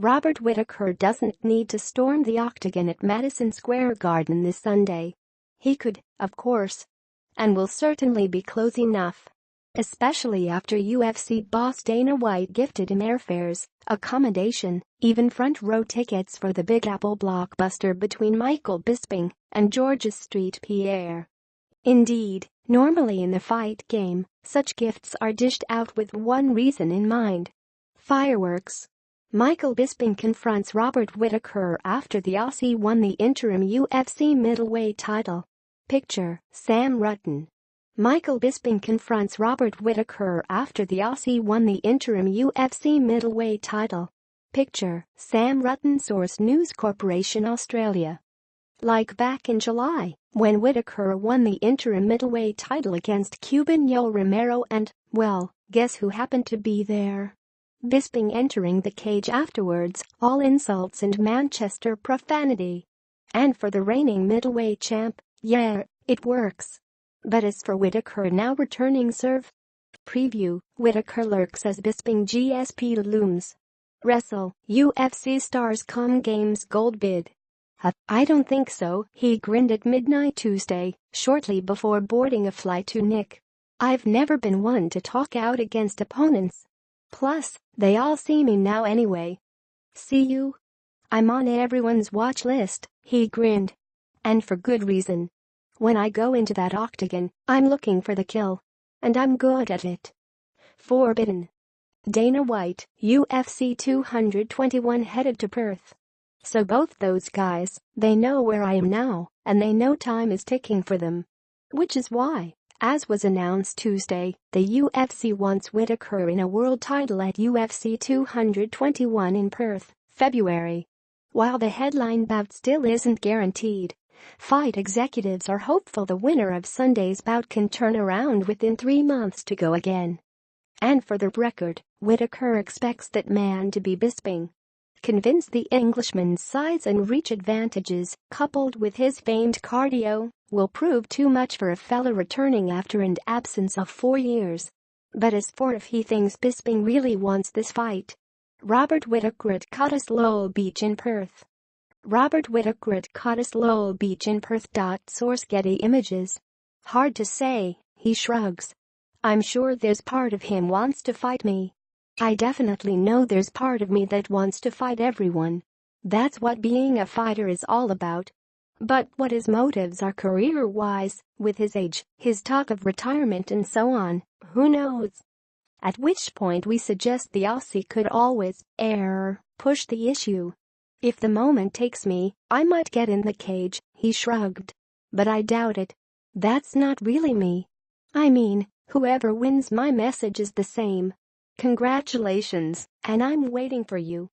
Robert Whittaker doesn't need to storm the Octagon at Madison Square Garden this Sunday. He could, of course, and will certainly be close enough. Especially after UFC boss Dana White gifted him airfares, accommodation, even front-row tickets for the Big Apple blockbuster between Michael Bisping and Georgia's St-Pierre. Indeed, normally in the fight game, such gifts are dished out with one reason in mind: fireworks. Michael Bisping confronts Robert Whittaker after the Aussie won the interim UFC middleweight title. Picture, Sam Ruttyn. Michael Bisping confronts Robert Whittaker after the Aussie won the interim UFC middleweight title. Picture, Sam RuttynSource News Corporation Australia. Like back in July, when Whittaker won the interim middleweight title against Cuban Yoel Romero and, well, guess who happened to be there? Bisping entering the cage afterwards, all insults and Manchester profanity. And for the reigning middleweight champ, yeah, it works. But as for Whittaker now returning serve? Preview, Whittaker lurks as Bisping GSP looms. Wrestle, UFC stars come games gold bid. I don't think so, he grinned at midnight Tuesday, shortly before boarding a flight to Nick. I've never been one to talk out against opponents. Plus, they all see me now anyway. See you? I'm on everyone's watch list, he grinned. And for good reason. When I go into that octagon, I'm looking for the kill. And I'm good at it. Forbidden. Dana White, UFC 221 headed to Perth. So both those guys, they know where I am now, and they know time is ticking for them. Which is why, as was announced Tuesday, the UFC wants Whittaker in a world title at UFC 221 in Perth, February. While the headline bout still isn't guaranteed, fight executives are hopeful the winner of Sunday's bout can turn around within 3 months to go again. And for the record, Whittaker expects that man to be Bisping. Convinced the Englishman's size and reach advantages, coupled with his famed cardio, will prove too much for a fella returning after an absence of 4 years. But as for if he thinks Bisping really wants this fight, Robert Whittaker at Cottesloe Beach in Perth. Robert Whittaker at Cottesloe Beach in Perth. Source Getty Images. Hard to say, he shrugs. I'm sure there's part of him wants to fight me. I definitely know there's part of me that wants to fight everyone. That's what being a fighter is all about. But what his motives are career-wise, with his age, his talk of retirement and so on, who knows? At which point we suggest the Aussie could always push the issue. If the moment takes me, I might get in the cage, he shrugged. But I doubt it. That's not really me. I mean, whoever wins my message is the same. Congratulations, and I'm waiting for you.